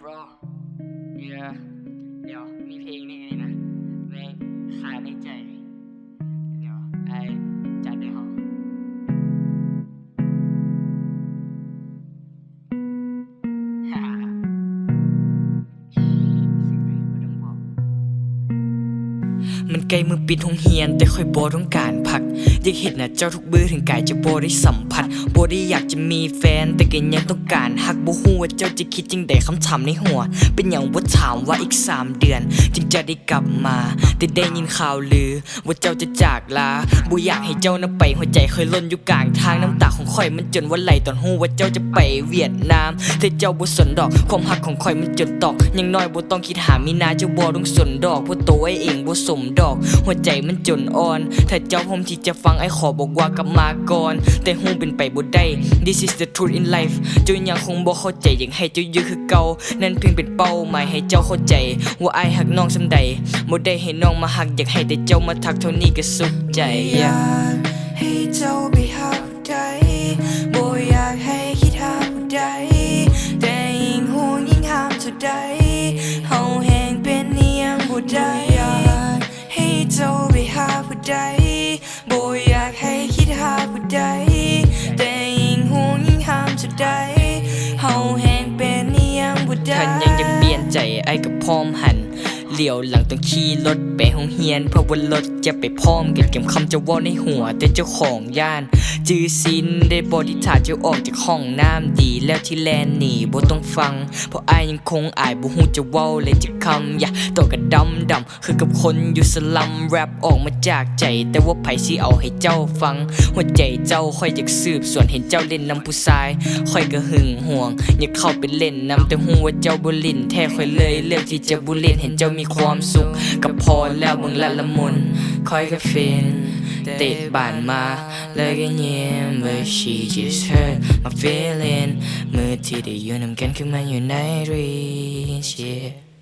bro yeah เดี๋ยวมีเพลงนี่ไงนะในคาในใจเดี๋ยวไอ้จัดได้หรอฮ่าสิ่งไหนบ่ต้องบอกมันไกลมือปิดห้องเฮียนแต่ค่อยบ่ต้องการพักอยากเห็นน่ะเจ้าทุกมื้อถึงกายจะบ่ได้สัมผัสบ่ได้อยากจะมีแฟนแต่ก็ยังต้องการฮักบ่ฮู้ว่าเจ้าจะคิดจังใดคำถามในหัวเป็นหยังบ่ถามว่าอีก3 เดือนจึงจะได้กลับมาแต่ได้ยินข่าวลือว่าเจ้าจะจากลาบ่อยากให้เจ้านั้นไปหัวใจเคยล่นอยู่กลางทางน้ำตาของข่อยมันจนว่าไหลตอนฮู้ว่าเจ้าจะไปเวียดนามแต่เจ้าบ่สนดอกความฮักของข่อยมันจนตอกยังน้อยบ่ต้องคิดหามีนาเจ้าบ่ต้องสนดอกเพราะตัวไอ้เองบ่สมดอกหัวใจมันจนอ่อนถ้าเจ้าพร้อมที่จะฟังไอ้ขอบอกว่ากลับมาก่อนแต่ฮู้เป็นไปบ่ได้ This is the truth in life เจ้ายังคงบ่เข้าใจอยากให้เจ้าอยู่คือเก่านั่นเพียงเป็นเป้าหมายให้เจ้าเข้าใจว่าอ้ายฮักน้องส่ำใดบ่ได้ให้น้องมาฮักอยากให้แต่เจ้ามาทักเท่านี้ก็สุขใจอยากให้เจ้าไปหาผู้ใดบ่อยากให้คิดหาผู้ใดแต่ยิ่งห่วงยิ่งห้ามเท่าใดเฮาแฮงเป็นอีหยังบ่ได้อยากให้เจ้าไปหาผู้ใดบ่อยากให้คิดหาผู้ใดแต่ยิ่งห่วงยิ่งห้ามเท่าใดเฮาแฮงเป็นอีหยังบ่ได้ท่านยังจะเปลี่ยนใจไอ้ก็พร้อมหันเลี้ยวหลังต้องขี่รถไปห้องเฮียนเพราะว่ารถจะไปพร้อมกันเก็บคำจะว่าในหัวแต่เจ้าของย่านจื้อสินได้บ่ที่ถ้าเจ้าออกจากห้องน้ำดีแล้วที่แลนหนีบ่ต้องฟังเพราะอ้ายยังคงอายบ่ฮู้จะเว้าเลยจะคำอย่าตัวก็ดำคือกับคนอยู่สลัมแรปออกมาจากใจแต่ว่าไผสิเอาให้เจ้าฟังหัวใจเจ้าค่อยอยากสืบส่วนเห็นเจ้าเล่นนำผู้ชายค่อยก็หึงห่วงอยากเข้าไปเล่นนำแต่ฮู้ว่าเจ้าบ่เล่นแท้ค่อยเลยเลือกที่จะบ่เล่นเห็นเจ้ามีความสุขก็พอแล้วมึงละมุนค่อยก็ฟินเตะบานมาแล้วก็ยิ้ม but she just hurt my feeling มือที่ได้อยู่นำกันคือมันอยู่ใน reach yeah